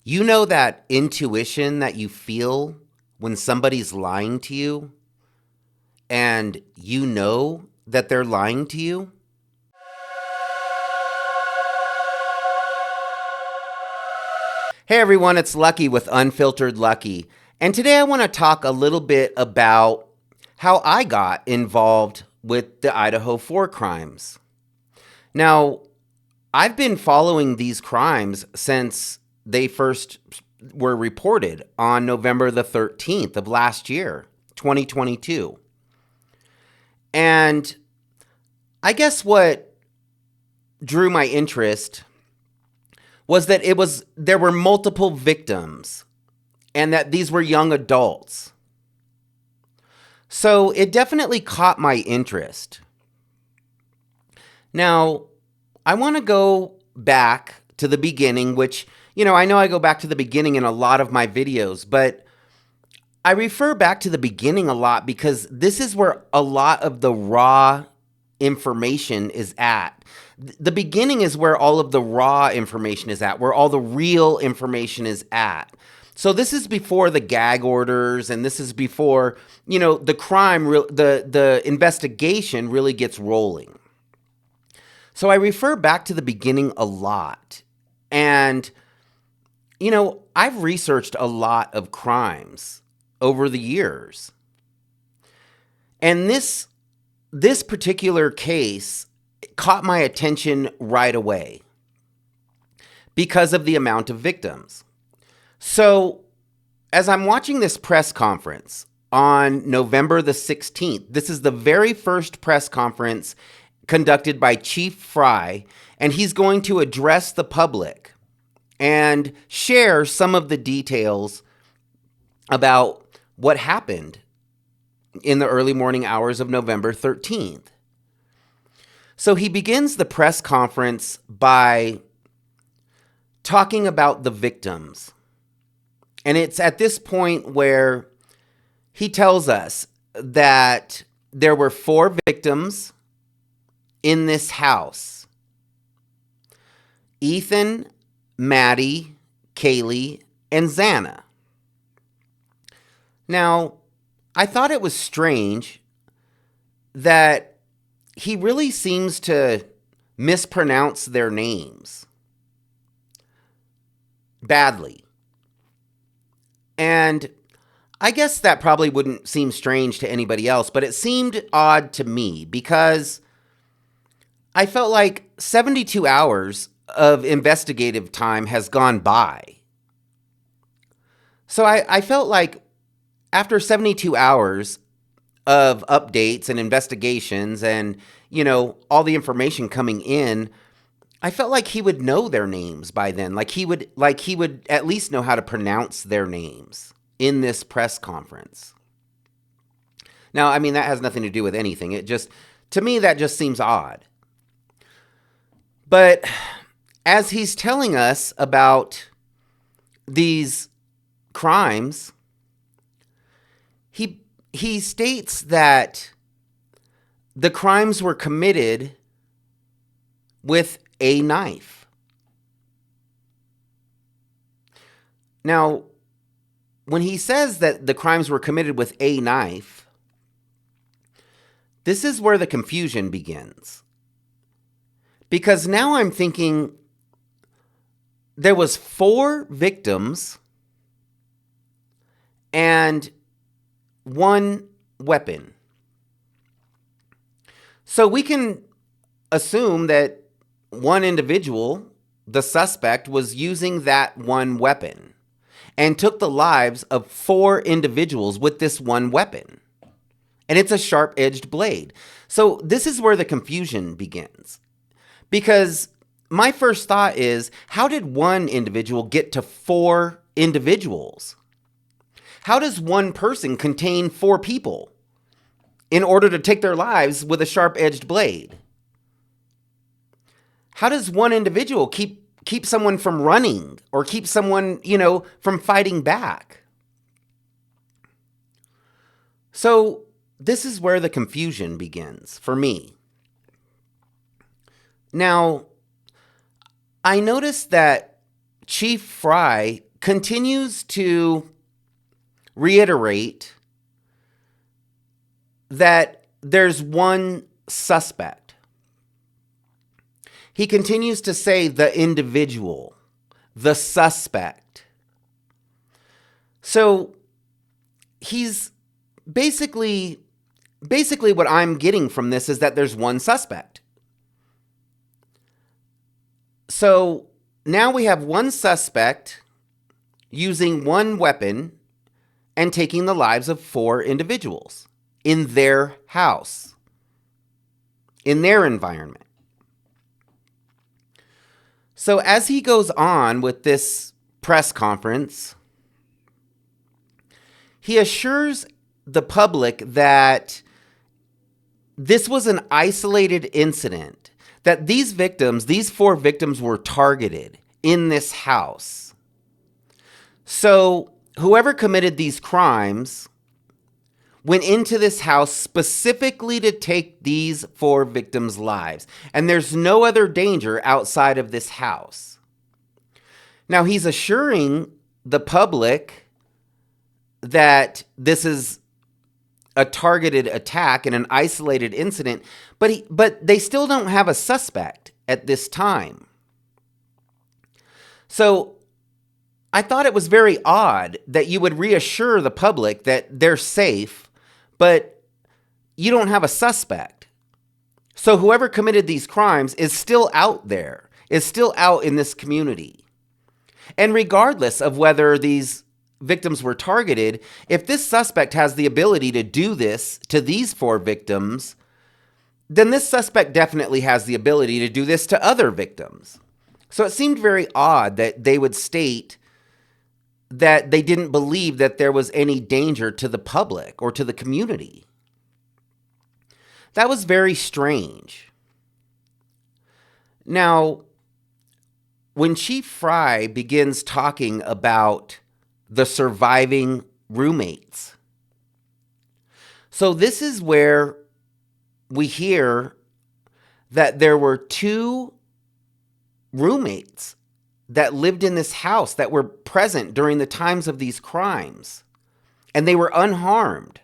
You know that intuition that you feel when somebody's lying to you and you know that they're lying to you? Hey everyone, it's Lucky with Unfiltered Lucky. And today I want to talk a little bit about how I got involved with the Idaho 4 crimes. Now, I've been following these crimes since they first were reported on November the 13th of last year, 2022. And I guess what drew my interest was that there were multiple victims and that these were young adults. So it definitely caught my interest. Now, I want to go back to the beginning, which, I know I go back to the beginning in a lot of my videos, but I refer back to the beginning a lot because this is where a lot of the raw information is at. The beginning is where all of the raw information is at, where all the real information is at. So this is before the gag orders, and this is before, the crime, the investigation really gets rolling. So I refer back to the beginning a lot. And, I've researched a lot of crimes over the years. And this particular case caught my attention right away because of the amount of victims. So as I'm watching this press conference on November the 16th, this is the very first press conference conducted by Chief Fry, and he's going to address the public and share some of the details about what happened in the early morning hours of November 13th. So he begins the press conference by talking about the victims. And it's at this point where he tells us that there were 4 victims in this house: Ethan, Maddie, Kaylee, and Xana. Now, I thought it was strange that he really seems to mispronounce their names badly. And I guess that probably wouldn't seem strange to anybody else, but it seemed odd to me because I felt like 72 hours of investigative time has gone by. So I felt like after 72 hours of updates and investigations and, all the information coming in, I felt like he would know their names by then. Like he would at least know how to pronounce their names in this press conference. Now, I mean, that has nothing to do with anything. To me, that just seems odd. But as he's telling us about these crimes, he states that the crimes were committed with a knife. Now, when he says that the crimes were committed with a knife, this is where the confusion begins. Because now I'm thinking there was 4 victims and 1 weapon. So we can assume that one individual, the suspect, was using that 1 weapon and took the lives of 4 individuals with this 1 weapon. And it's a sharp-edged blade. So this is where the confusion begins. Because my first thought is, how did 1 individual get to 4 individuals? How does 1 person contain 4 people in order to take their lives with a sharp-edged blade? How does 1 individual keep someone from running or keep someone, from fighting back? So this is where the confusion begins for me. Now, I noticed that Chief Fry continues to reiterate that there's one suspect. He continues to say the individual, the suspect. So he's basically what I'm getting from this is that there's one suspect. So now we have one suspect using one weapon and taking the lives of 4 individuals in their house, in their environment. So as he goes on with this press conference, he assures the public that this was an isolated incident, that these 4 victims were targeted in this house. So whoever committed these crimes went into this house specifically to take these 4 victims' lives. And there's no other danger outside of this house. Now, he's assuring the public that this is a targeted attack and an isolated incident, but they still don't have a suspect at this time. So I thought it was very odd that you would reassure the public that they're safe, but you don't have a suspect. So whoever committed these crimes is still out there, is still out in this community. And regardless of whether these victims were targeted, if this suspect has the ability to do this to these 4 victims, then this suspect definitely has the ability to do this to other victims. So it seemed very odd that they would state that they didn't believe that there was any danger to the public or to the community. That was very strange. Now, when Chief Fry begins talking about the surviving roommates, so this is where we hear that there were 2 roommates that lived in this house that were present during the times of these crimes, and they were unharmed.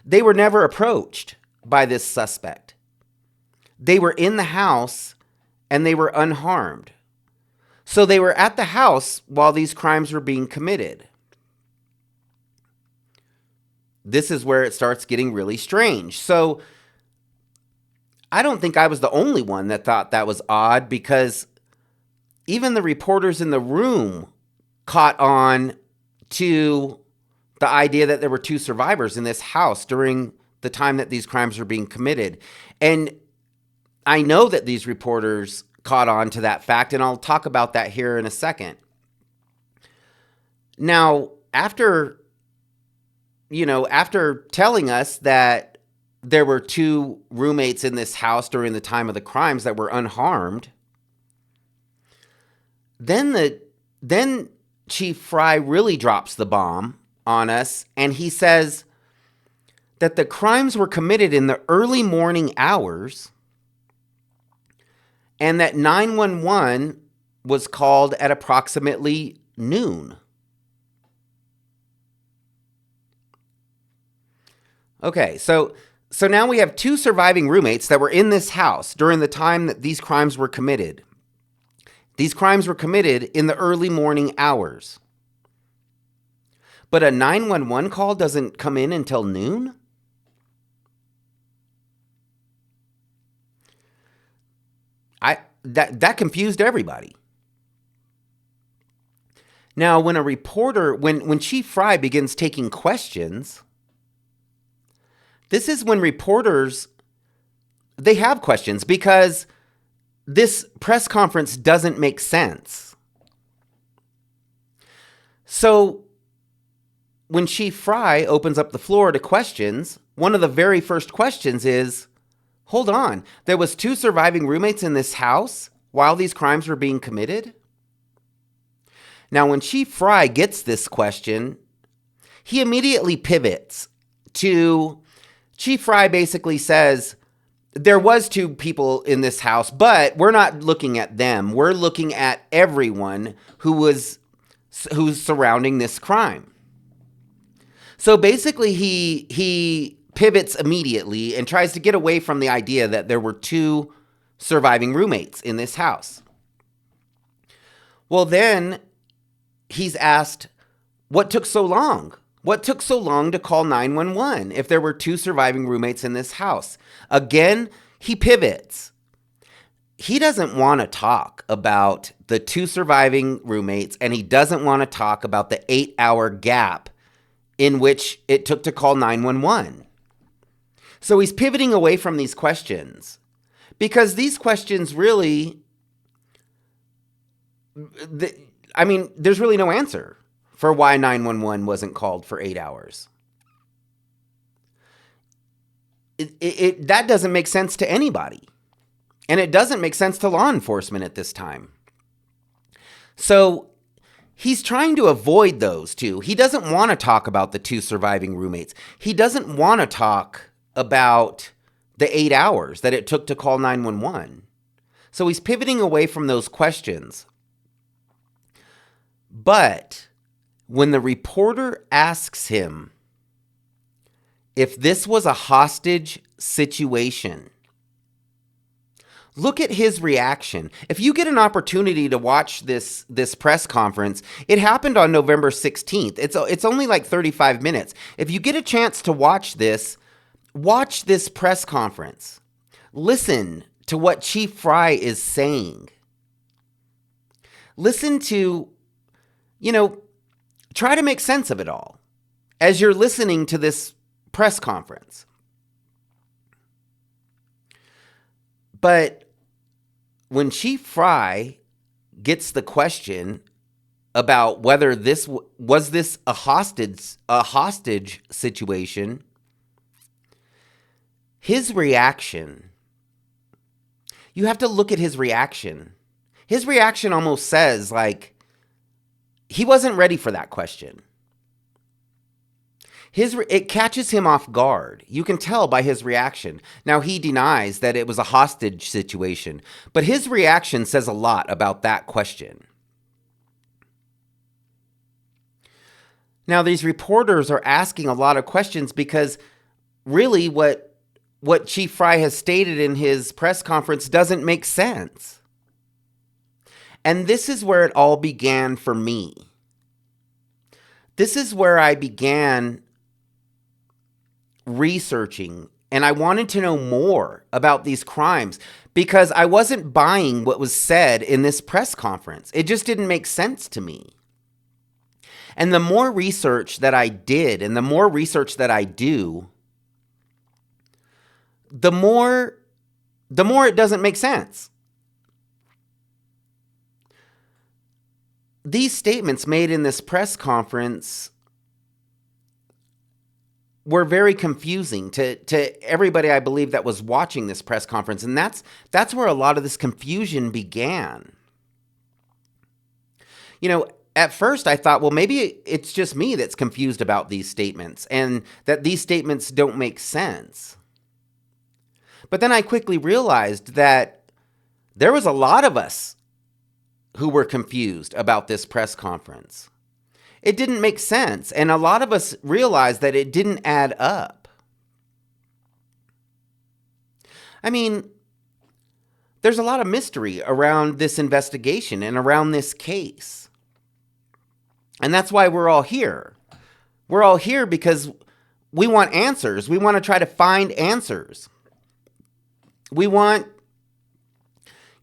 They were never approached by this suspect. They were in the house and they were unharmed. So they were at the house while these crimes were being committed. This is where it starts getting really strange. So I don't think I was the only one that thought that was odd, because even the reporters in the room caught on to the idea that there were 2 survivors in this house during the time that these crimes were being committed. And I know that these reporters caught on to that fact, and I'll talk about that here in a second. Now, after telling us that there were 2 roommates in this house during the time of the crimes that were unharmed, then Chief Fry really drops the bomb on us, and he says that the crimes were committed in the early morning hours and that 911 was called at approximately noon. Okay, so now we have 2 surviving roommates that were in this house during the time that these crimes were committed. These crimes were committed in the early morning hours. But a 911 call doesn't come in until noon? That confused everybody. Now, when a reporter, when Chief Fry begins taking questions, this is when reporters, they have questions because this press conference doesn't make sense. So when Chief Fry opens up the floor to questions, one of the very first questions is, hold on, there was 2 surviving roommates in this house while these crimes were being committed? Now, when Chief Fry gets this question, he immediately pivots to, Chief Fry basically says, there was 2 people in this house, but we're not looking at them. We're looking at everyone who was who's surrounding this crime. So basically, he pivots immediately and tries to get away from the idea that there were two surviving roommates in this house. Well, then he's asked, what took so long? What took so long to call 911 if there were two surviving roommates in this house? Again, he pivots. He doesn't want to talk about the two surviving roommates, and he doesn't want to talk about the 8-hour gap in which it took to call 911. So he's pivoting away from these questions because these questions really, there's really no answer for why 911 wasn't called for 8 hours. That doesn't make sense to anybody. And it doesn't make sense to law enforcement at this time. So he's trying to avoid those two. He doesn't want to talk about the two surviving roommates. He doesn't want to talk about the 8 hours that it took to call 911. So he's pivoting away from those questions. But when the reporter asks him if this was a hostage situation, look at his reaction. If you get an opportunity to watch this press conference, it happened on November 16th. It's only like 35 minutes. If you get a chance to watch this press conference. Listen to what Chief Fry is saying. Listen to, try to make sense of it all as you're listening to this press conference. But when Chief Fry gets the question about whether this was a hostage situation, his reaction, you have to look at his reaction. His reaction almost says like he wasn't ready for that question. It catches him off guard. You can tell by his reaction. Now, he denies that it was a hostage situation, but his reaction says a lot about that question. Now, these reporters are asking a lot of questions because really what Chief Fry has stated in his press conference doesn't make sense. And this is where it all began for me. This is where I began researching, and I wanted to know more about these crimes because I wasn't buying what was said in this press conference. It just didn't make sense to me. And the more research that I did and the more research that I do, the more it doesn't make sense. These statements made in this press conference were very confusing to everybody, I believe, that was watching this press conference. And that's where a lot of this confusion began. At first I thought, well, maybe it's just me that's confused about these statements and that these statements don't make sense. But then I quickly realized that there was a lot of us who were confused about this press conference. It didn't make sense, and a lot of us realized that it didn't add up. I mean, there's a lot of mystery around this investigation and around this case. And that's why we're all here. We're all here because we want answers. We want to try to find answers. We want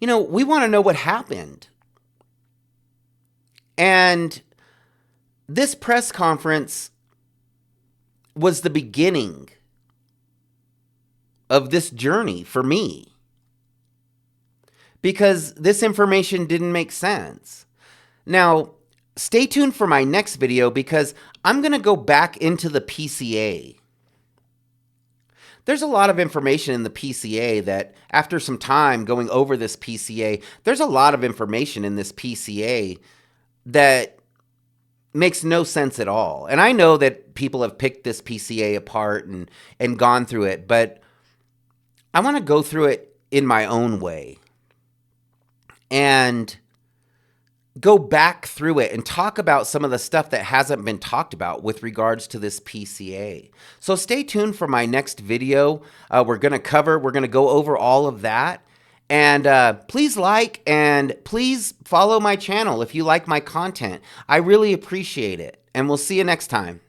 to know what happened. And this press conference was the beginning of this journey for me because this information didn't make sense. Now, stay tuned for my next video because I'm going to go back into the PCA. There's a lot of information in the PCA that after some time going over this PCA, there's a lot of information in this PCA that makes no sense at all. And I know that people have picked this PCA apart and gone through it, but I want to go through it in my own way. And go back through it and talk about some of the stuff that hasn't been talked about with regards to this PCA. So stay tuned for my next video. We're going to go over all of that. And please like and please follow my channel if you like my content. I really appreciate it. And we'll see you next time.